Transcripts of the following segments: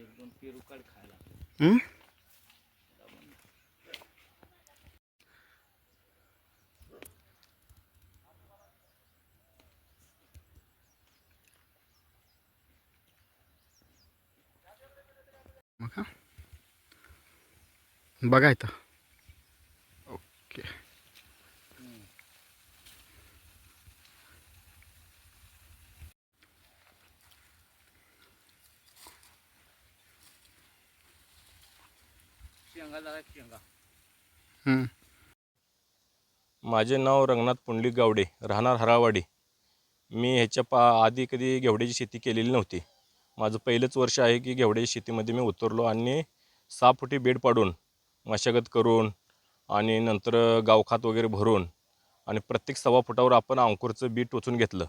एक दोन पेरू काढ खायला. बघा इथं. ओके. शेंगा लागा शेंगा. माझे नाव रंगनाथ पुंडलिक गावडे, राहणार हराळवाडी. मी ह्याच्या आधी कधी घेवड्याची शेती केलेली नव्हती. माझं पहिलंच वर्ष आहे की घेवड्याच्या शेतीमध्ये मी उतरलो आणि 6 फुटी बेड पाडून मशागत करून आणि नंतर गावखात वगैरे भरून आणि प्रत्येक 1.25 फुटावर आपण अंकुरचं बी टोचून घेतलं.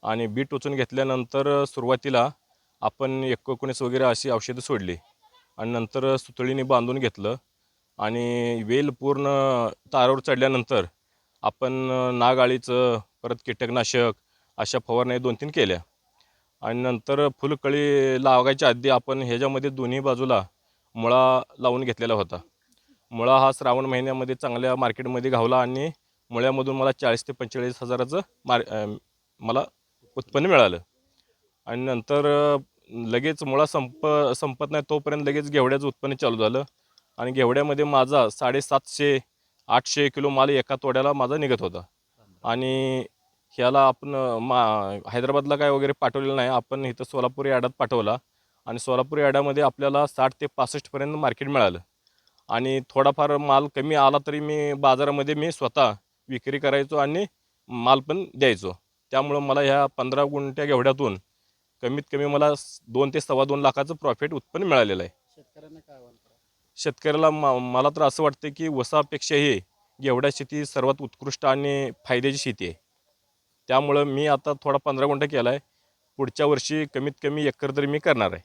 आणि बी टोचून घेतल्यानंतर सुरुवातीला आपण 19 वगैरे अशी औषधं सोडली आणि नंतर सुतळीने बांधून घेतलं. आणि वेल पूर्ण तारावर चढल्यानंतर आपण नागअळीचं परत कीटकनाशक अशा फवारण्या 2-3 केल्या. आणि नंतर फुलकळी लागायच्या आधी आपण ह्याच्यामध्ये दोन्ही बाजूला मुळा लावून घेतलेला होता. मुळा हा श्रावण महिन्यामध्ये चांगल्या मार्केटमध्ये घावला आणि मुळ्यामधून मला 40,000 ते 45,000 हजाराचं मला उत्पन्न मिळालं. आणि नंतर लगेच मुळा संपत नाही तोपर्यंत लगेच घेवड्याचं उत्पन्न चालू झालं. आणि घेवड्यामध्ये माझा 750-800 किलो माल एका तोड्याला माझा निघत होता. आणि ह्याला आपण हैदराबादला काय वगैरे पाठवलेलं नाही, आपण इथं सोलापूर यार्डात पाठवला. आणि सोलापूर यार्डामध्ये आपल्याला 60 ते 65पर्यंत मार्केट मिळालं. आणि थोडाफार माल कमी आला तरी मी बाजारामध्ये मी स्वतः विक्री करायचो आणि माल पण द्यायचो. त्यामुळं मला ह्या 15 गुंठ्या घेवड्यातून कमीत कमी मला 2 ते 2.25 लाखाचं प्रॉफिट उत्पन्न मिळालेलं आहे. शेतकऱ्यांना काय आव्हान करा? शेतकऱ्याला मला तर असं वाटतं की ऊसापेक्षाही घेवडा शेती सर्वात उत्कृष्ट आणि फायद्याची शेती आहे. त्यामुळं मी आता थोडा 15 गुंठा केला आहे. पुढच्या वर्षी कमीत कमी एकर तरी मी करणार आहे.